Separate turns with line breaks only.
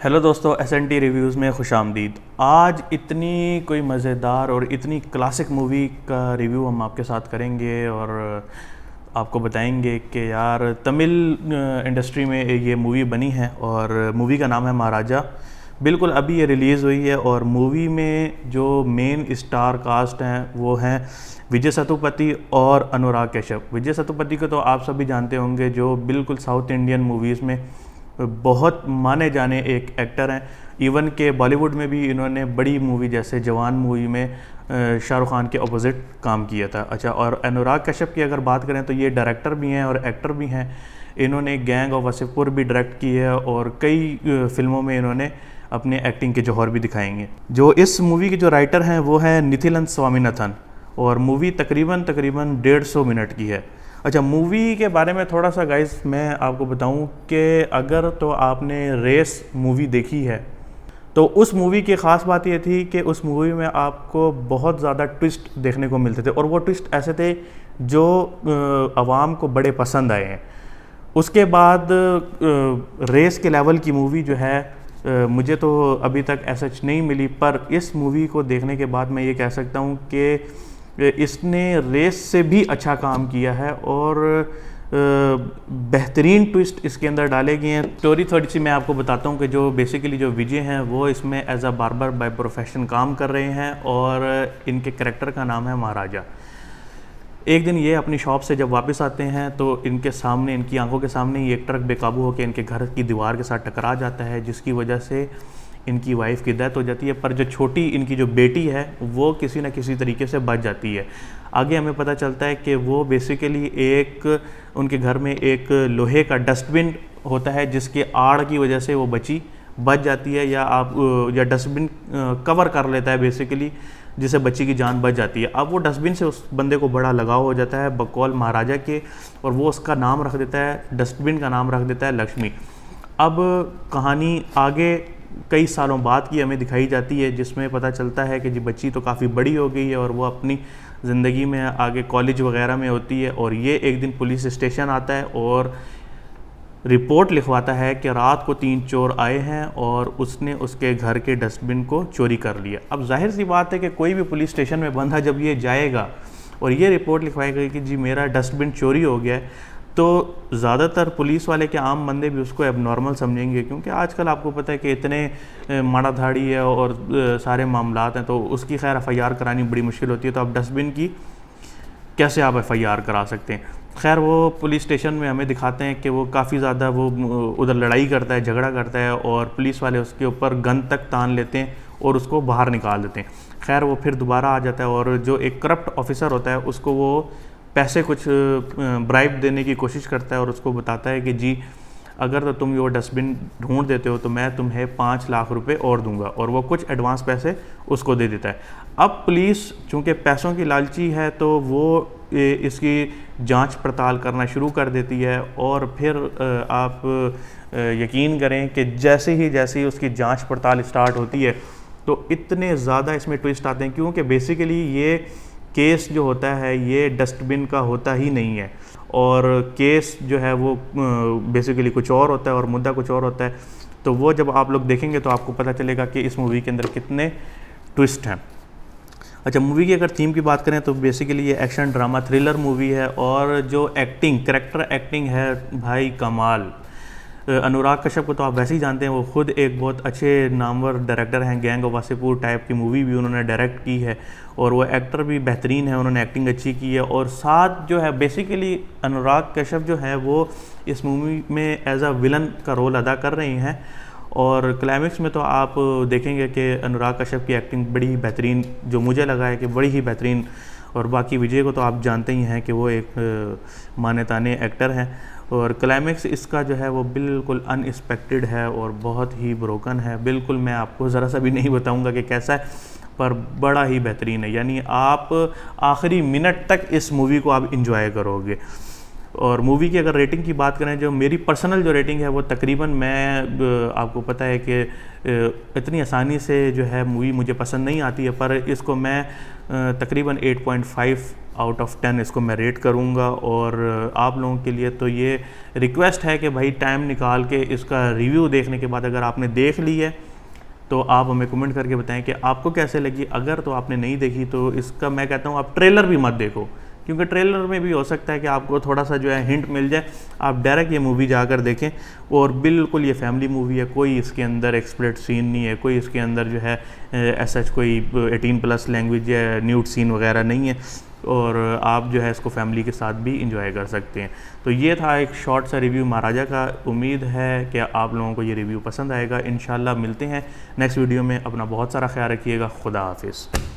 Hello दोस्तों, एस.एन.टी reviews में खुशामदीद। आज इतनी कोई मज़ेदार और इतनी क्लासिक मूवी का रिव्यू हम आपके साथ करेंगे और आपको बताएंगे कि यार तमिल इंडस्ट्री में ये मूवी बनी है और मूवी का नाम है महाराजा। बिल्कुल अभी ये रिलीज़ हुई है और मूवी में जो मेन स्टार कास्ट हैं वो हैं विजय सेतुपति और अनुराग कश्यप। विजय सेतुपति को तो आप सभी जानते होंगे, जो बिल्कुल साउथ इंडियन मूवीज़ में बहुत माने जाने एक एक्टर हैं। इवन के बॉलीवुड में भी इन्होंने बड़ी मूवी जैसे जवान मूवी में शाहरुख खान के अपोजिट काम किया था। अच्छा, और अनुराग कश्यप की अगर बात करें तो ये डायरेक्टर भी हैं और एक्टर भी हैं। इन्होंने गैंग ऑफ वासेपुर भी डायरेक्ट की है और कई फिल्मों में इन्होंने अपने एक्टिंग के जौहर भी दिखाएंगे। जो इस मूवी के जो राइटर हैं वो हैं निथिलन स्वामीनाथन और मूवी तकरीबन 150 मिनट की है। अच्छा, मूवी के बारे में थोड़ा सा गाइस मैं आपको बताऊं कि अगर तो आपने रेस मूवी देखी है तो उस मूवी की ख़ास बात ये थी कि उस मूवी में आपको बहुत ज़्यादा ट्विस्ट देखने को मिलते थे और वो ट्विस्ट ऐसे थे जो आवाम को बड़े पसंद आए हैं। उसके बाद रेस के लेवल की मूवी जो है मुझे तो अभी तक ऐसा नहीं मिली, पर इस मूवी को देखने के बाद मैं ये कह सकता हूँ कि इसने रेस से भी अच्छा काम किया है और बेहतरीन ट्विस्ट इसके अंदर डाले गए हैं। स्टोरी थोड़ी सी मैं आपको बताता हूँ कि जो बेसिकली जो विजय हैं वो इसमें as a barber by profession काम कर रहे हैं और इनके कैरेक्टर का नाम है महाराजा। एक दिन ये अपनी शॉप से जब वापस आते हैं तो इनके सामने, इनकी आंखों के सामने ही एक ट्रक बेकाबू होकर इनके घर की दीवार के साथ टकरा जाता है, जिसकी वजह से इनकी वाइफ की डेथ हो जाती है। पर जो छोटी इनकी जो बेटी है वो किसी न किसी तरीके से बच जाती है। आगे हमें पता चलता है कि वो बेसिकली एक उनके घर में एक लोहे का डस्टबिन होता है जिसके आड़ की वजह से वो बच जाती है, या डस्टबिन कवर कर लेता है बेसिकली, जिससे बच्ची की जान बच जाती है। अब वो डस्टबिन से उस बंदे को बड़ा लगाव हो जाता है बकौल महाराजा के और वो उसका नाम रख देता है, डस्टबिन का नाम रख देता है लक्ष्मी। अब कहानी आगे कई सालों बाद की हमें दिखाई जाती है, जिसमें पता चलता है कि जी बच्ची तो काफ़ी बड़ी हो गई है और वो अपनी ज़िंदगी में आगे कॉलेज वगैरह में होती है। और ये एक दिन पुलिस स्टेशन आता है और रिपोर्ट लिखवाता है कि रात को 3 चोर आए हैं और उसने उसके घर के डस्टबिन को चोरी कर लिया। अब जाहिर सी बात है कि कोई भी पुलिस स्टेशन में बंदा जब ये जाएगा और ये रिपोर्ट लिखवाएगा कि जी मेरा डस्टबिन चोरी हो गया है, तो ज़्यादातर पुलिस वाले के आम बंदे भी उसको एबनॉर्मल समझेंगे, क्योंकि आजकल आपको पता है कि इतने माड़ाधाड़ी है और सारे मामलात हैं, तो उसकी खैर एफ.आई.आर करानी बड़ी मुश्किल होती है। तो अब डस्टबिन की कैसे आप एफ.आई.आर करा सकते हैं। खैर वो पुलिस स्टेशन में हमें दिखाते हैं कि वो काफ़ी ज़्यादा वो उधर लड़ाई करता है, झगड़ा करता है और पुलिस वाले उसके ऊपर गन तक तान लेते हैं और उसको बाहर निकाल देते हैं। खैर वो फिर दोबारा आ जाता है और जो एक करप्ट ऑफिसर होता है उसको वो पैसे कुछ ब्राइब देने की कोशिश करता है और उसको बताता है कि जी अगर तो तुम वो डस्टबिन ढूंढ देते हो तो मैं तुम्हें 5 लाख रुपए और दूंगा, और वो कुछ एडवांस पैसे उसको दे देता है। अब पुलिस चूँकि पैसों की लालची है तो वो इसकी जांच पड़ताल करना शुरू कर देती है और फिर आप यकीन करें कि जैसे ही उसकी जांच पड़ताल स्टार्ट होती है तो इतने ज़्यादा इसमें ट्विस्ट आते हैं, क्योंकि बेसिकली ये केस जो होता है ये डस्टबिन का होता ही नहीं है और केस जो है वो बेसिकली कुछ और होता है और मुद्दा कुछ और होता है। तो वो जब आप लोग देखेंगे तो आपको पता चलेगा कि इस मूवी के अंदर कितने ट्विस्ट हैं। अच्छा, मूवी की अगर थीम की बात करें तो बेसिकली ये एक्शन ड्रामा थ्रिलर मूवी है और जो कैरेक्टर एक्टिंग है भाई कमाल। अनुराग कश्यप को तो आप वैसे ही जानते हैं, वो खुद एक बहुत अच्छे नामवर डायरेक्टर हैं। गैंग ऑफ वासेपुर टाइप की मूवी भी उन्होंने डायरेक्ट की है और वो एक्टर भी बेहतरीन है, उन्होंने एक्टिंग अच्छी की है। और साथ जो है बेसिकली अनुराग कश्यप जो है वो इस मूवी में एज अ विलन का रोल अदा कर रहे हैं और क्लाइमेक्स में तो आप देखेंगे कि अनुराग कश्यप की एक्टिंग बड़ी ही बेहतरीन, जो मुझे लगा है कि बड़ी ही बेहतरीन। और बाकी विजय को तो आप जानते ही हैं कि वो एक माने ताने एक्टर हैं और क्लाइमेक्स इसका जो है वो बिल्कुल अनएक्सपेक्टेड है और बहुत ही ब्रोकन है। बिल्कुल मैं आपको ज़रा सा भी नहीं बताऊंगा कि कैसा है, पर बड़ा ही बेहतरीन है। यानी आप आखिरी मिनट तक इस मूवी को आप इंजॉय करोगे। और मूवी की अगर रेटिंग की बात करें, जो मेरी पर्सनल जो रेटिंग है वो तकरीबन, मैं आपको पता है कि इतनी आसानी से जो है मूवी मुझे पसंद नहीं आती है, पर इसको मैं तकरीबन 8.5 आउट ऑफ 10 इसको मैं रेट करूँगा। और आप लोगों के लिए तो ये रिक्वेस्ट है कि भाई टाइम निकाल के इसका रिव्यू देखने के बाद अगर आपने देख ली है तो आप हमें कमेंट करके बताएं कि आपको कैसे लगी। अगर तो आपने नहीं देखी तो इसका मैं कहता हूँ आप ट्रेलर भी मत देखो, क्योंकि ट्रेलर में भी हो सकता है कि आपको थोड़ा सा जो है हिंट मिल जाए। आप डायरेक्ट ये मूवी जाकर देखें, और बिल्कुल ये फैमिली मूवी है, कोई इसके अंदर एक्सप्लिसिट सीन नहीं है, कोई इसके अंदर जो है ऐसा कोई 18+ लैंग्वेज या न्यूड सीन वगैरह नहीं है, और आप जो है इसको फैमिली के साथ भी इंजॉय कर सकते हैं। तो ये था एक शॉर्ट सा रिव्यू महाराजा का। उम्मीद है कि आप लोगों को ये रिव्यू पसंद आएगा। इंशाल्लाह मिलते हैं नेक्स्ट वीडियो में। अपना बहुत सारा ख्याल रखिएगा। खुदा हाफिज़।